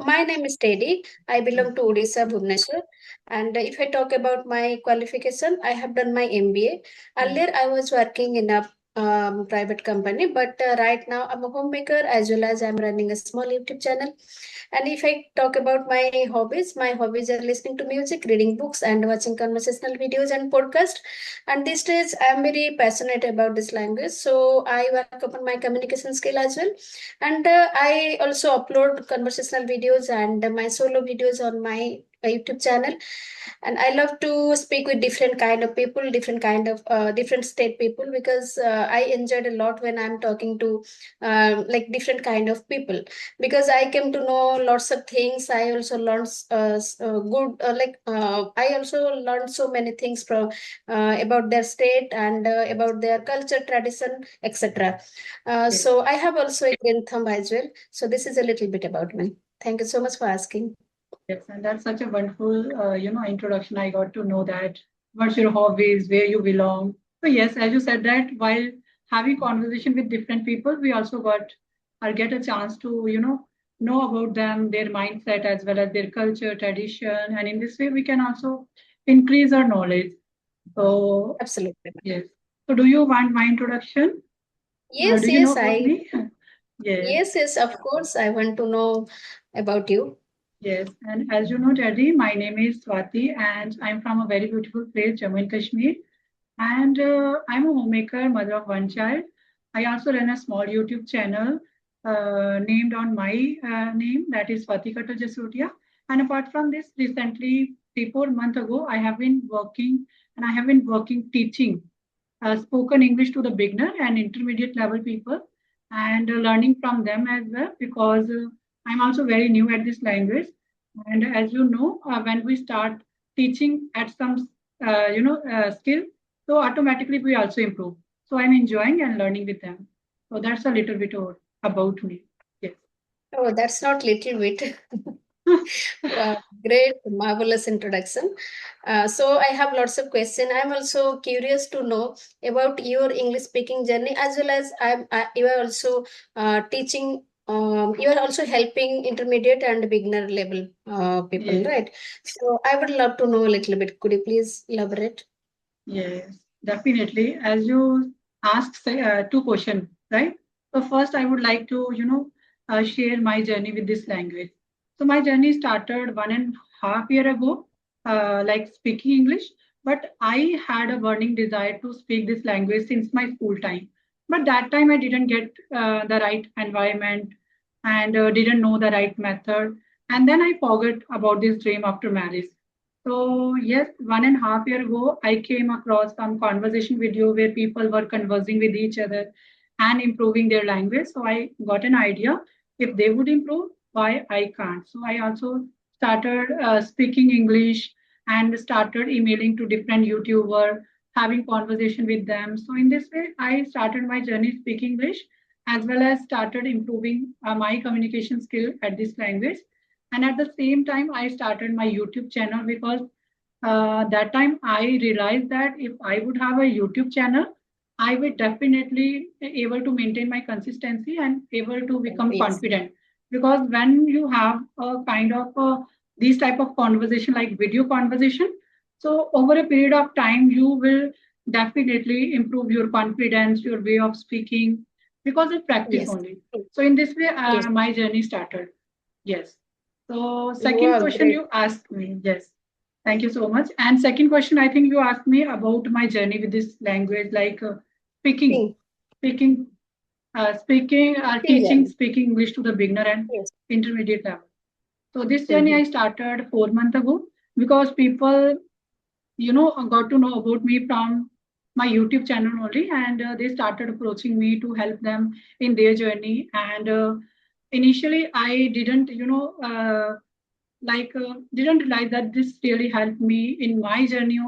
my name is Teddy. I belong to Odisha, Bhubaneswar. And if I talk about my qualification, I have done my MBA. Earlier, I was working in a private company, but right now I'm a homemaker as well as I'm running a small YouTube channel. And if I talk about my hobbies are listening to music, reading books, and watching conversational videos and podcasts. And these days, I'm very passionate about this language, so I work upon my communication skill as well. And I also upload conversational videos and my solo videos on my YouTube channel. And I love to speak with different kind of people, different state people, because I enjoyed a lot when I'm talking to like different kind of people, because I came to know lots of things. I also learned I also learned so many things from about their state and about their culture, tradition, etc. Yes, So I have also a green thumb as well. So this is a little bit about me. Thank you so much for asking. yes, and that's such a wonderful, introduction. I got to know that what's your hobbies, where you belong. So yes, as you said that while having conversation with different people, we also got or get a chance to, know about them, their mindset as well as their culture, tradition, and in this way we can also increase our knowledge. So Absolutely. yes. So do you want my introduction? Yes, Do you know yes, about I me? Yes. yes, of course. I want to know about you. Yes, and as you know, Teddy, my name is Swati, and I'm from a very beautiful place, Jammu and Kashmir. And I'm a homemaker, mother of one child. I also run a small YouTube channel named on my name, that is Swati Katal Jasotia. And apart from this, recently, 3 4 months ago, I have been working teaching spoken English to the beginner and intermediate level people and learning from them as well because I'm also very new at this language. And as you know, when we start teaching at some, skill, so automatically we also improve. So I'm enjoying and learning with them. So that's a little bit about me. Yes. Oh, that's not little bit. Wow, great, marvelous introduction. So I have lots of questions. I'm also curious to know about your English speaking journey, as well as you are also teaching. You are also helping intermediate and beginner level people, Yes. right? So I would love to know a little bit. Could you please elaborate? Yes, definitely. As you asked, say, two questions, right? So first, I would like to, share my journey with this language. So my journey started 1.5 year ago, like speaking English. But I had a burning desire to speak this language since my school time. But that time I didn't get the right environment and didn't know the right method. And then I forgot about this dream after marriage. So yes, 1.5 year ago, I came across some conversation video where people were conversing with each other and improving their language. So I got an idea if they would improve, why I can't. So I also started speaking English and started emailing to different YouTuber, having conversation with them. So in this way, I started my journey speaking English as well as started improving my communication skill at this language. And at the same time, I started my YouTube channel because that time I realized that if I would have a YouTube channel, I would definitely able to maintain my consistency and able to become Yes, confident. Because when you have a kind of these type of conversation like video conversation, so over a period of time you will definitely improve your confidence, your way of speaking because of practice yes, only. So in this way, yes. my journey started. Yes. So second Wow, question great. you asked me. Yes. Thank you so much. And second question, I think you asked me about my journey with this language, like speaking, Speaking, speaking, speaking teaching, journey. speaking English to the beginner and Yes. intermediate level. So this journey I Mm-hmm. started 4 months ago because people, got to know about me from my YouTube channel only, and they started approaching me to help them in their journey. And initially, I didn't, didn't realize that this really helped me in my journey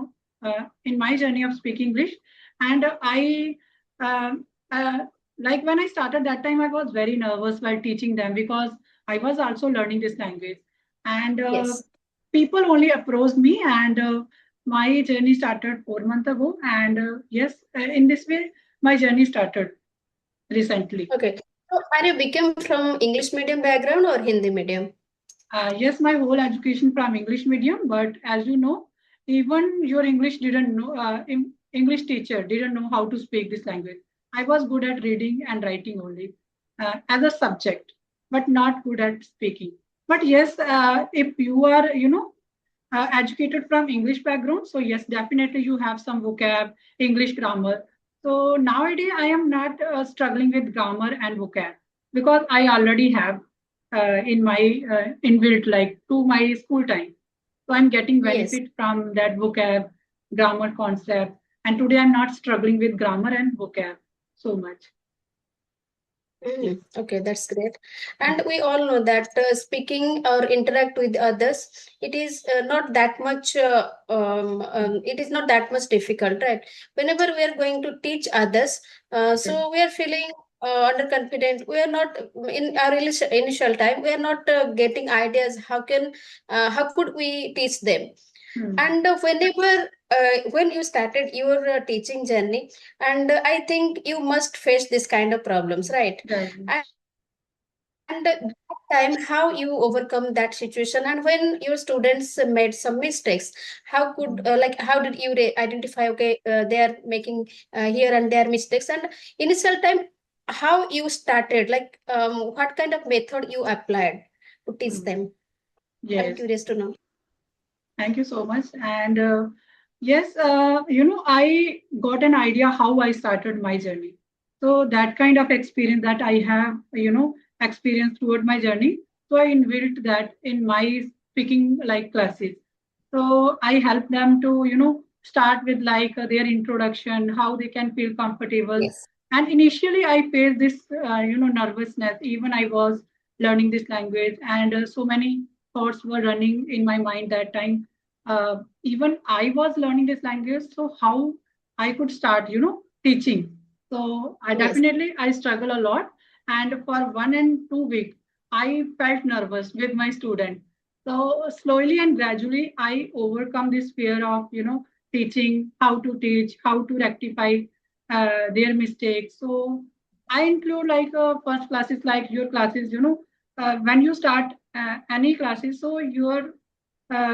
of speaking English. And I um, uh, like when I started that time, I was very nervous while teaching them because I was also learning this language. And Yes. people only approached me, and my journey started 4 months ago. And yes, in this way, my journey started recently. Okay. So are you become from English medium background or Hindi medium? Yes, my whole education from English medium, but as you know, even your English didn't know, English teacher didn't know how to speak this language. I was good at reading and writing only as a subject, but not good at speaking. But yes, if you are, educated from English background, so yes, definitely you have some vocab, English grammar. So nowadays I am not struggling with grammar and vocab because I already have in my inbuilt like to my school time. So I'm getting Yes. benefit from that vocab, grammar concept, and today I'm not struggling with grammar and vocab so much. Yes. Okay, that's great. And we all know that speaking or interact with others, it is not that much. It is not that much difficult, right? Whenever we are going to teach others, Yes. so we are feeling underconfident. We are not in our initial time. We are not getting ideas. How could we teach them? Hmm. And whenever when you started your teaching journey, and I think you must face this kind of problems, right? Right. And that time, how you overcome that situation, and when your students made some mistakes, how did you identify, okay, they are making here and there mistakes, and initial time, how you started, like what kind of method you applied to teach Hmm. them? I'm Yes. curious to know. Thank you so much. And yes, I got an idea how I started my journey. So that kind of experience that I have, experienced toward my journey. So I inbuilt that in my speaking like classes. So I help them to, start with like their introduction, how they can feel comfortable. Yes. And initially I faced this, nervousness. Even I was learning this language, and so many thoughts were running in my mind that time. Even I was learning this language, so how I could start, teaching. So I Yes. definitely I struggle a lot, and for 1 and 2 weeks, I felt nervous with my student. So slowly and gradually, I overcome this fear of, teaching, how to teach, how to rectify their mistakes. So I include like first classes, like your classes, when you start any classes, so your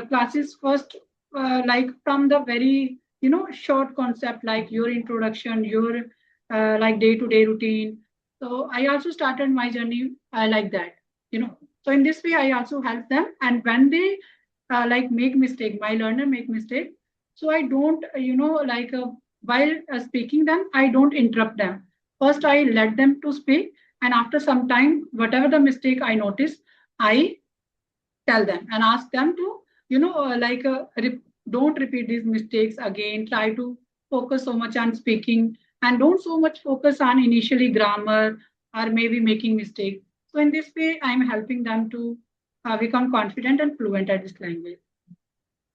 classes first like from the very short concept like your introduction, your like day to day routine. So I also started my journey like that, so in this way I also help them, and when they like make mistake, my learner make mistake, so I don't while speaking them, I don't interrupt them. First I let them to speak, and after some time whatever the mistake I notice, I tell them and ask them to don't repeat these mistakes again. Try to focus so much on speaking, and don't so much focus on initially grammar or maybe making mistake. So in this way I'm helping them to become confident and fluent at this language.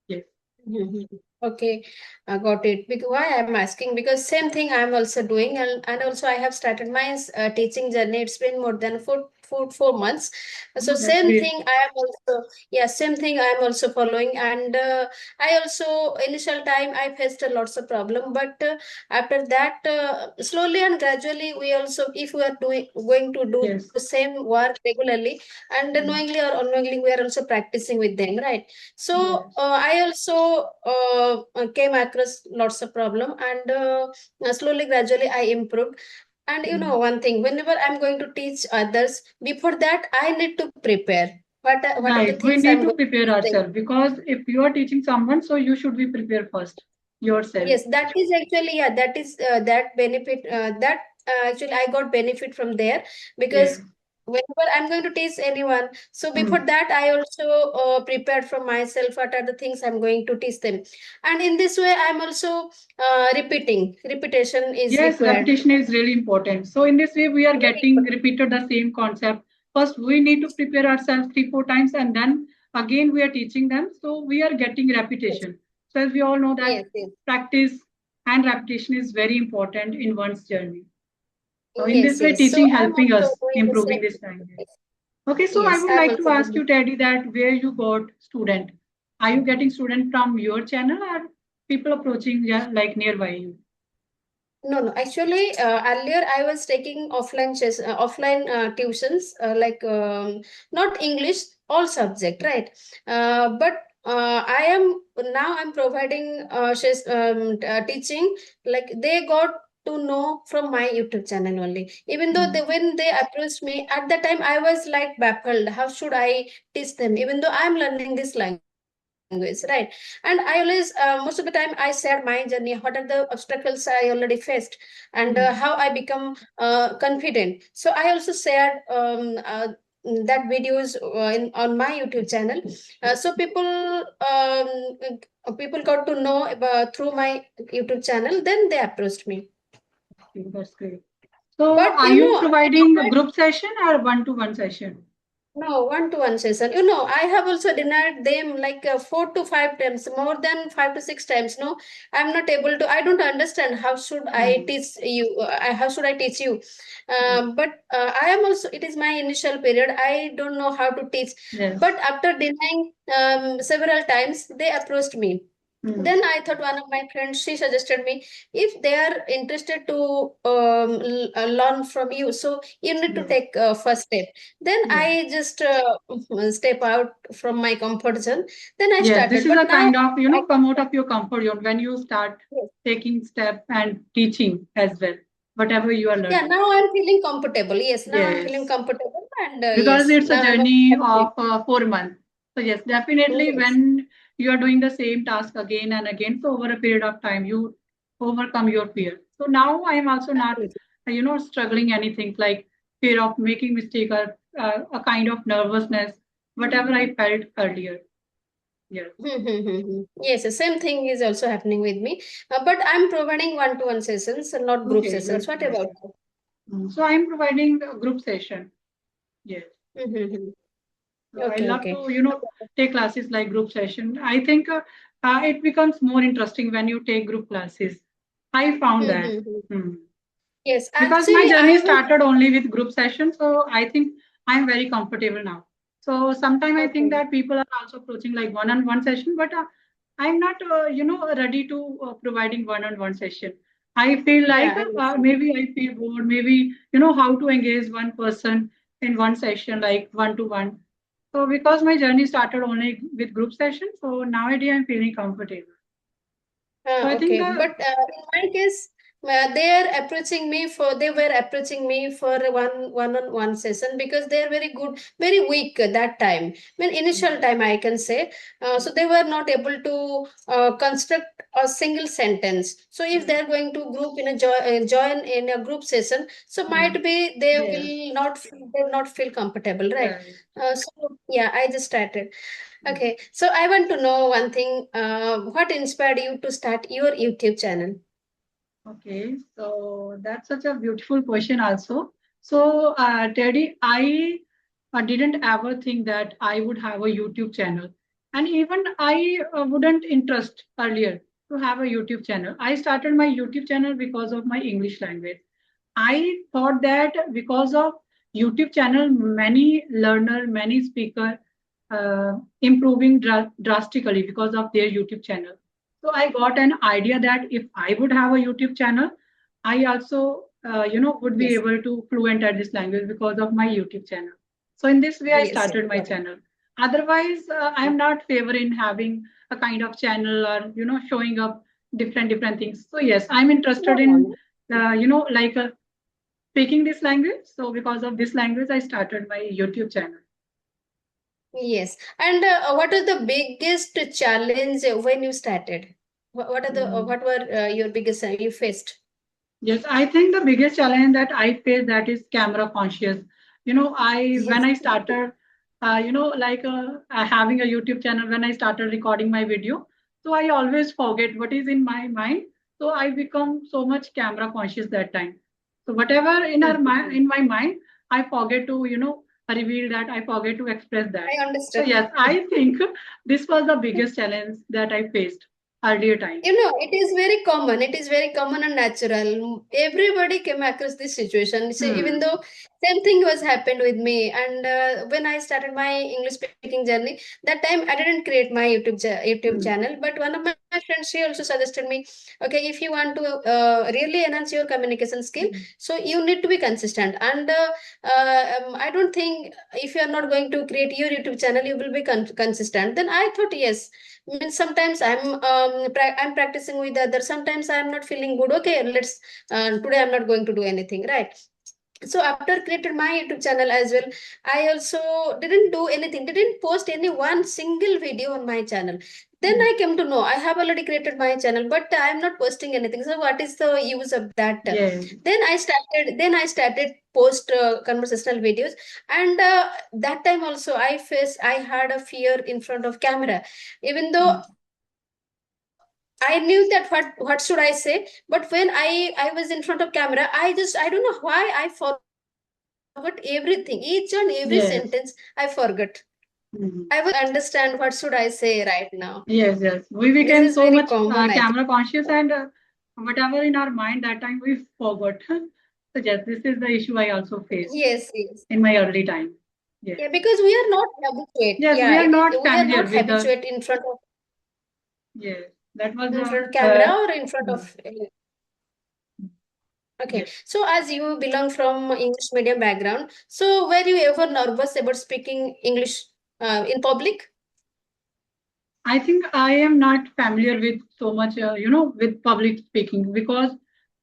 Yes. Mhm. Okay, I got it. Because why I'm asking? Because same thing I'm also doing, and also I have started my teaching journey. It's been more than 4 months. So Oh, that's same great. thing I am also, yeah, same thing I am also following. And I also initial time I faced a lots of problem, but after that, slowly and gradually, we also, if we are doing going to do Yes. same work regularly, and Mm. knowingly or unknowingly, we are also practicing with them, right? So Yes. I also came across lots of problem, and slowly, gradually, I improved. And you Mm. know one thing, whenever I'm going to teach others, before that I need to prepare. What are the Right. We things need I'm to going to prepare teach them? ourselves because if you are teaching someone, so you should be prepared first yourself. Yes, that is actually, yeah, that is that benefit that actually I got benefit from there, Yes. because whenever I'm going to teach anyone, so before Mm. that I also prepared from myself what are the things I'm going to teach them, and in this way I'm also repeating. Repetition is Yes, required. repetition is really important. So in this way, we are Very getting important. repeated the same concept. First, we need to prepare ourselves 3, 4 times, and then again we are teaching them. So we are getting Yes, repetition. So as we all know that yes, yes, practice and repetition is very important in one's journey. So in this yes, way, yes. So teaching I'm helping also us doing the improving same. this language. Okay, so I Yes, would I'm like to also ask you, doing. Teddy, that where you got student? Are you getting student from your channel or people approaching, yeah, like nearby you? No, no. Actually, earlier I was taking offline tuitions, like not English. all subject, right? But I am now I'm providing teaching, like they got to know from my YouTube channel only. Even though Mm. when they approached me at the time, I was like baffled. How should I teach them? Even though I'm learning this language, right? And I always, most of the time, I shared my journey. What are the obstacles I already faced, and how I Mm. become confident. So I also shared that videos on my YouTube channel. So people got to know about, through my YouTube channel. Then they approached me. Okay, that's great. So, But are you in providing a that, group session or one-to-one session? no, one-to-one session. I have also denied them like 4 to 5 times, more than 5 to 6 times. No, I'm not able to. I don't understand how should I Mm. teach you. How should I teach you? Mm. But I am also. It is my initial period. I don't know how to teach. Yes. But after denying several times, they approached me. Mm. Then I thought, one of my friends, she suggested me, if they are interested to learn from you, so you need to Yes. take first step. Then Yes. I just step out from my comfort zone. Then I Yes. This started. is But a now, kind of, I, come out of your comfort zone when you start yes. taking step and teaching as well, whatever you are Yeah, learning. now I'm feeling comfortable. Yes, now I'm feeling Yes. comfortable, and Because yes, it's a now I'm journey okay. of 4 months. So yes, definitely Yes, when you are doing the same task again and again, so over a period of time, you overcome your fear. So now I am also not, absolutely. struggling anything like fear of making mistake or a kind of nervousness, whatever I felt earlier. Yes. Yes, the same thing is also happening with me. But I'm providing one-to-one sessions and not group Okay, sessions. that's What great. about So I'm providing a group session. Yes. you? So I Okay, love okay. to, take classes like group session. I think it becomes more interesting when you take group classes. I found that. Mm-hmm. Hmm. Yes, Because my actually, journey I was started only with group sessions, so I think I'm very comfortable now. So sometimes I think okay. that people are also approaching like one-on-one session, but I'm not, ready to providing one-on-one session. I feel Yeah, like I understand. maybe I feel bored. Maybe how to engage one person in one session, like one-to-one. So because my journey started only with group session, so nowadays I'm feeling comfortable. So I think Okay, but in my case, they were approaching me for one-on-one session because they are very good, very weak at that time. I mean, initial time I can say. So they were not able to construct a single sentence. So if they are going to group in a join in a group session, so might be yes, they will not feel comfortable, right? right. So yeah, I just started. Okay, so I want to know one thing. What inspired you to start your YouTube channel? Okay, so that's such a beautiful question also. So, Teddy, I didn't ever think that I would have a YouTube channel. And even I wouldn't interest earlier to have a YouTube channel. I started my YouTube channel because of my English language. I thought that because of YouTube channel, many learner, many speaker improving drastically because of their YouTube channel. So I got an idea that if I would have a YouTube channel, I also, would be Yes, able to fluent at this language because of my YouTube channel. So in this way, I yes, yes, started my got it. channel. Otherwise, I am not favoring having a kind of channel or showing up different things. So yes, I'm No, interested no, in no. like speaking this language. So because of this language, I started my YouTube channel. Yes, and what is the biggest challenge when you started? What are the Mm. what were your biggest you faced? Yes, I think the biggest challenge that I face that is camera conscious. I when Yes. I started, like having a YouTube channel, when I started recording my video, so I always forget what is in my mind. So I become so much camera conscious that time. So whatever in my mind, I forget to reveal that. I forget to express that. I So understood. yes, I think this was the biggest challenge that I faced earlier time. It is very common. It is very common and natural. Everybody came across this situation. So even Hmm. though same thing was happened with me, and when I started my English speaking journey, that time I didn't create my YouTube channel, but one of my my friend, she also suggested me, okay, if you want to really enhance your communication skill, so you need to be consistent. And I don't think if you are not going to create your YouTube channel, you will be consistent. Then I thought, yes, means sometimes I'm practicing with others. Sometimes I'm not feeling good. Okay, let's today I'm not going to do anything, right? So after created my YouTube channel as well, I also didn't do anything, didn't post any one single video on my channel. Then I came to know I have already created my channel, but I'm not posting anything. So what is the use of that? Yes. Then I started post conversational videos. And that time also I had a fear in front of camera, even though I knew that what should I say. But when I was in front of camera, I don't know why I forgot everything, each and every sentence I forgot. Yes. I was not able to understand what should I say right now. Yes, yes. This We is very became so common, much I think. camera conscious and whatever in our mind that time we forgot. So yes, this is the issue I also faced Yes, yes. in my early time. Yes. Yeah, because we are not habituate. Yes, we Yeah, are it is. not We are familiar not with the, habituate yes, that was in front of the, camera or in front mm, of. Okay. yes. So as you belong from English medium background, so were you ever nervous about speaking English in public? I think I am not familiar with so much, with public speaking because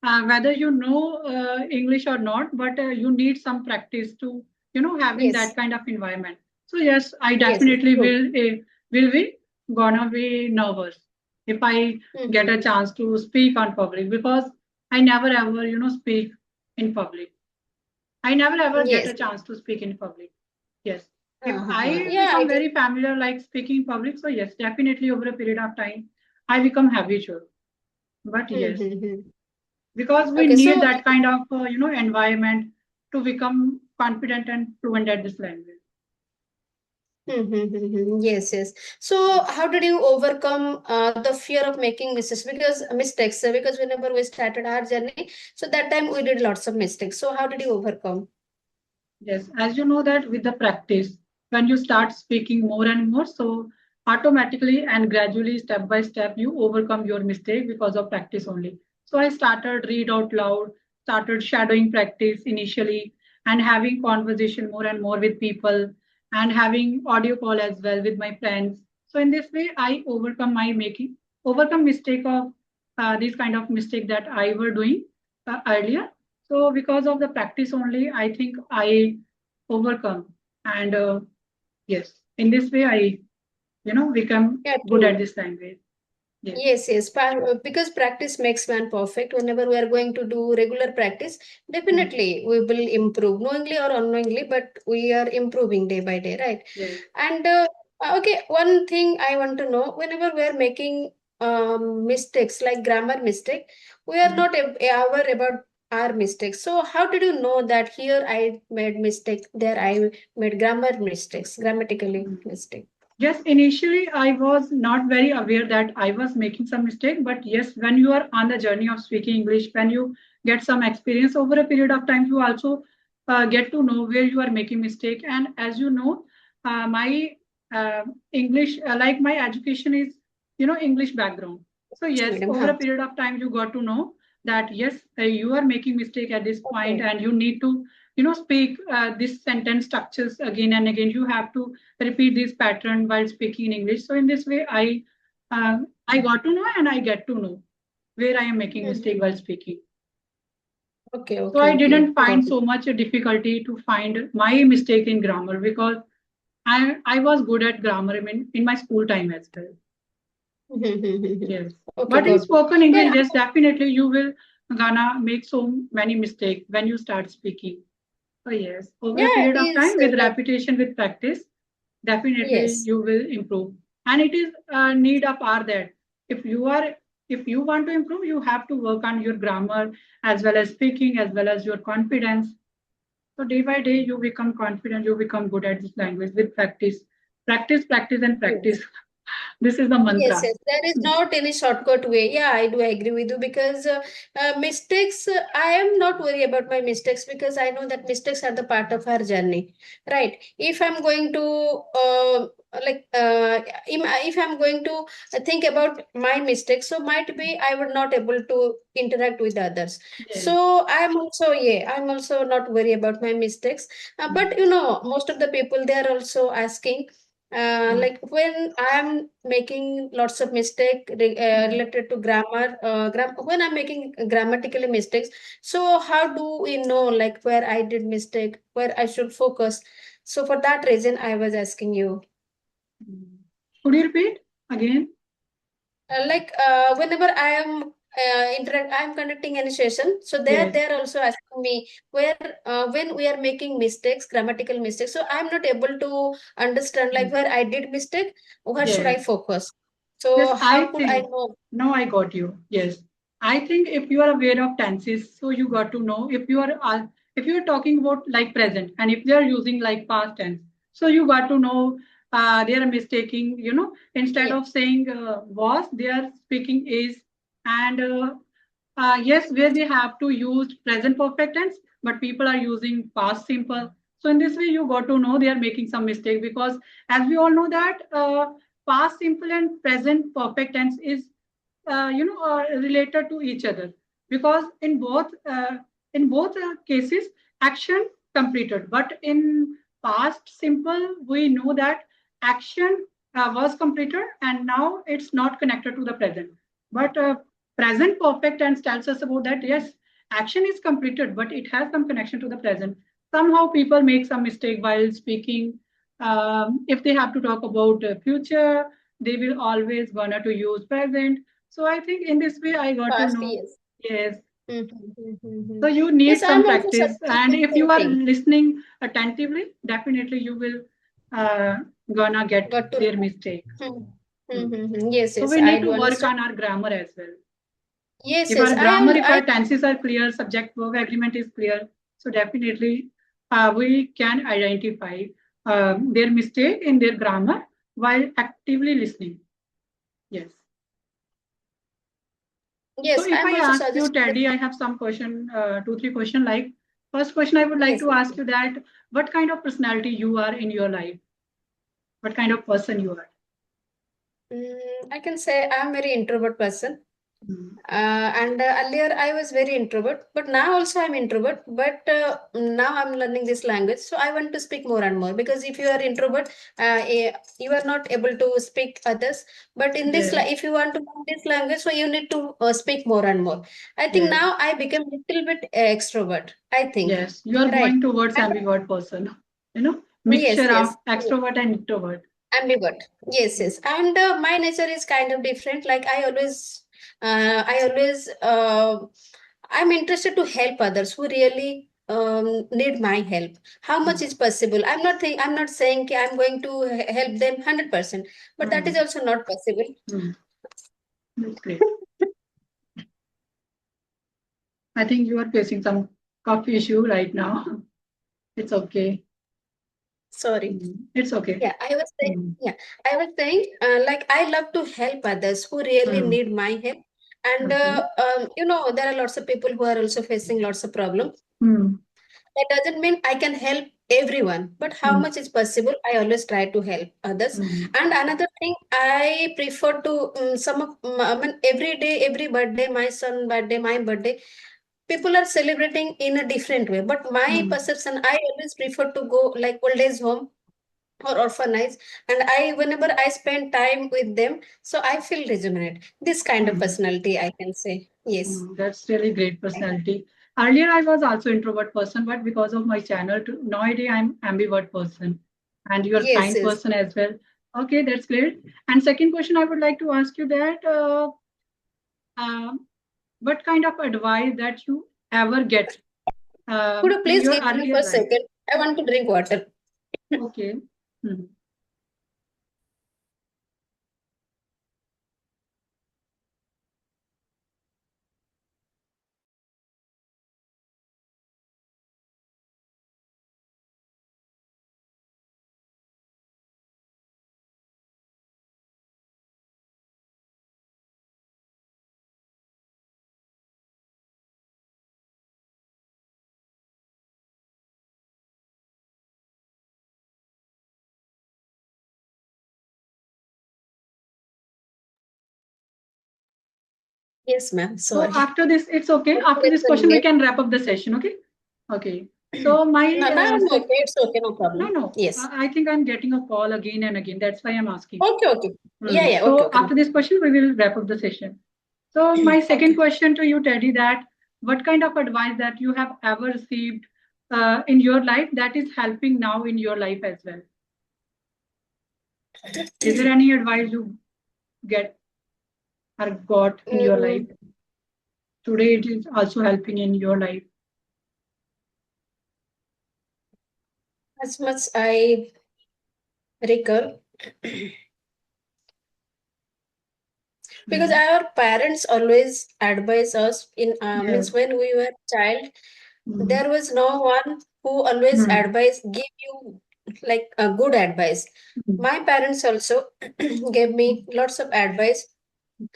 whether you know English or not, but you need some practice to, having that Yes. kind of environment. So yes, I Yes, yes, definitely true. will be gonna be nervous if I get a Mm-hmm. chance to speak on public because I never ever, speak in public. I never ever get Yes. a chance to speak in public. Yes. If Uh-huh. I Yeah, I become get. very familiar like speaking in public, so yes, definitely over a period of time, I become habitual. But yes, Mm-hmm. because we Okay, need so. that kind of environment to become confident and fluent at this language. Mm-hmm. Yes, yes. So, how did you overcome the fear of making mistakes? Because mistakes, because whenever we started our journey, so that time we did lots of mistakes. So, how did you overcome? Yes, as you know that with the practice, when you start speaking more and more, so automatically and gradually, step by step, you overcome your mistake because of practice only. So I started read out loud, started shadowing practice initially, and having conversation more and more with people, and having audio call as well with my friends. So in this way, I overcome mistake of this kind of mistake that I were doing earlier. So because of the practice only, I think I overcome. And yes, in this way, I become Yeah, good at true. this language. Yes, Yes, yes. Because practice makes man perfect. Whenever we are going to do regular practice, mm, definitely we will improve, knowingly or unknowingly, but we are improving day by day, right? yes. And okay, one thing I want to know, whenever we are making mistakes like grammar mistake, we are mm. not aware about our mistakes. So how did you know that here I made mistake, there I made grammar mistakes, grammatically Mm. mistake? Yes, initially I was not very aware that I was making some mistake, but yes, when you are on the journey of speaking English, when you get some experience over a period of time, you also get to know where you are making mistake. And as you know, my English, like my education is, English background. So yes, Madam, over a huh? period of time, you got to know that yes, you are making mistake at this point, Okay. and you need to, speak this sentence structures again and again. You have to repeat this pattern while speaking in English. So in this way, I got to know and I get to know where I am making Mhm. mistake while speaking. Okay, So okay, I okay. didn't find Got it. so much a difficulty to find my mistake in grammar because I was good at grammar in my school time as well. Yes. Okay, But in got it. spoken Yeah, English, yes, definitely you will gonna make so many mistakes when you start speaking. So yes, over a yeah, period it of is time with like, repetition, with practice, definitely yes. you will improve. And it is a need of our that if you are if you want to improve, you have to work on your grammar as well as speaking as well as your confidence. So day by day you become confident, you become good at this language with practice. Practice, practice, and Yes. practice. This is the Yes, mantra. yes, there is Mm. not any shortcut way. Yeah, I do agree with you because mistakes, I am not worried about my mistakes because I know that mistakes are the part of our journey, right? If I'm going to, like, if I'm going to think about my mistakes, so might be I would not able to interact with others. Yes. So I'm also, yeah, I'm also not worried about my mistakes. But Mm. you know, most of the people, they are also asking Mm. like when I'm making lots of Mm. related to grammar, when I'm making grammatically mistakes, so how do we know like where I did mistake, where I should focus? So for that reason, I was asking you. Mm. Could you repeat again? Whenever I am I'm conducting any session, so Yes. they're also asking me where when we are making mistakes, grammatical mistakes. So I'm not able to understand like Mm. where I did mistake, where should I Yes. focus? Yes, So I how could I think. know? Now I got you. Yes. I think if you are aware of tenses, so you got to know if you are talking about like present and if they are using like past tense, so you got to know they are mistaking, instead Yeah, of saying was, they are speaking is, and yes, where they have to use present perfect tense, but people are using past simple. So in this way, you got to know they are making some mistake because as we all know that past simple and present perfect tense is related to each other because in both cases action completed, but in past simple we know that action was completed and now it's not connected to the present, but present perfect tense tells us about that yes, action is completed but it has some connection to the present. Somehow people make some mistake while speaking. If they have to talk about future, they will always gonna to use present. So I think in this way I got to past know. years. Yes. Mm-hmm. So you Yes, need some I'm also practice, surprised and with if same you are thing. listening attentively, definitely you will gonna get Got to their know. mistake. Hmm. Hmm. Yes, So yes, we I need do to work understand. on our grammar as well. Yes, If yes, our grammar, if I our tenses are clear, subject verb agreement is clear, so definitely we can identify their mistake in their grammar while actively listening. Yes. So yes, if I'm I also ask you, suggesting that. Teddy, I have some question, two, three question. Like first question, I would like Yes, to yes. ask you that what kind of personality you are in your life? What kind of person you are? I can say I'm very introvert person. Mm. And earlier I was very introvert, but now also I'm introvert. But now I'm learning this language, so I want to speak more and more. Because if you are introvert, you are not able to speak others. But in this, Yes, if you want to learn this language, so you need to speak more and more. I think yes, now I become little bit extrovert. I think, yes. You are right? going towards And ambivert person. yes, Mixture yes. of extrovert and introvert. Ambivert. Yes, Mm. yes. And my nature is kind of different. Like I always, I'm interested to help others who really need my help. How much Mm. is possible? I'm not saying कि I'm going to help them 100%, but that is Mm. also not possible. Mm. That's great. I think you are facing some coffee issue right now. It's okay. Sorry. Mm. It's okay. Yeah, I was saying, Mm. yeah, I was saying, like I love to help others who really Mm. need my help. And Okay. there are lots of people who are also facing lots of problems. Mm. That doesn't mean I can help everyone, but how Mm. much is possible, I always try to help others. Mm. And another thing, I prefer to I mean, every day, every birthday, my son birthday, my birthday, people are celebrating in a different way. But my Mm. perception, I always prefer to go like old age home or orphanage, and whenever I spend time with them, so I feel rejuvenate. This kind of Mm. personality, I can say, yes, That's really great personality. Earlier, I was also introvert person, but because of my channel, nowadays I'm ambivert person, and you're yes, kind yes. person as well. Okay, that's great. And second question, I would like to ask you that what kind of advice that you ever get Could you in please your give me earlier for a life? second? I want to drink water. Okay. Hmm. Yes, ma'am. So Sorry. after this, it's okay. After this question, we Congratulations. can wrap up the session. Okay. Okay. So my No, now I'm so okay. It's okay. No no, problem. no. Yes. I think I'm getting a call again and again. That's why I'm asking. Okay, okay. Yeah, yeah. Okay, So okay. after this question, we will wrap up the session. So my second Okay. question to you, Teddy, that what kind of advice that you have ever received in your life that is helping now in your life as well? Is there any advice you get or got in your life Mm, today? It is also helping in your life. as much I recall, because Mm. our parents always advise us in means Yes. when we were child, Mm. there was no one who always Mm. advise give you like a good advice. Mm. My parents also gave me lots of advice.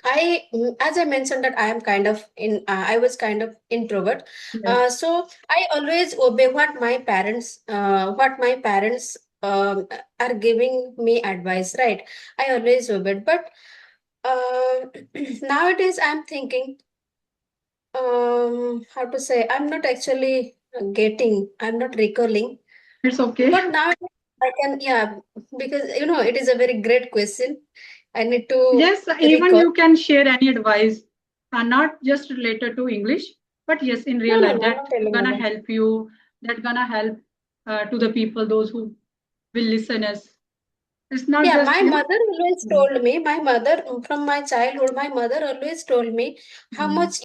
As I mentioned that I am kind of I was kind of introvert. Yes. So I always obey what my parents are giving me advice, right? I always obeyed. But uh, nowadays I'm thinking, how to say, I'm not actually I'm not recalling. It's okay. But now I can, yeah, because it is a very great question. I need to Yes, even recall. you can share any advice, not just related to English, but yes, in No, real no, life no, I'm that not telling gonna about. help you, that gonna help to the people, those who will listen us. It's not Yeah, just, my you know. mother always Mm, told me, my mother from my childhood, my mother always told me how mm, much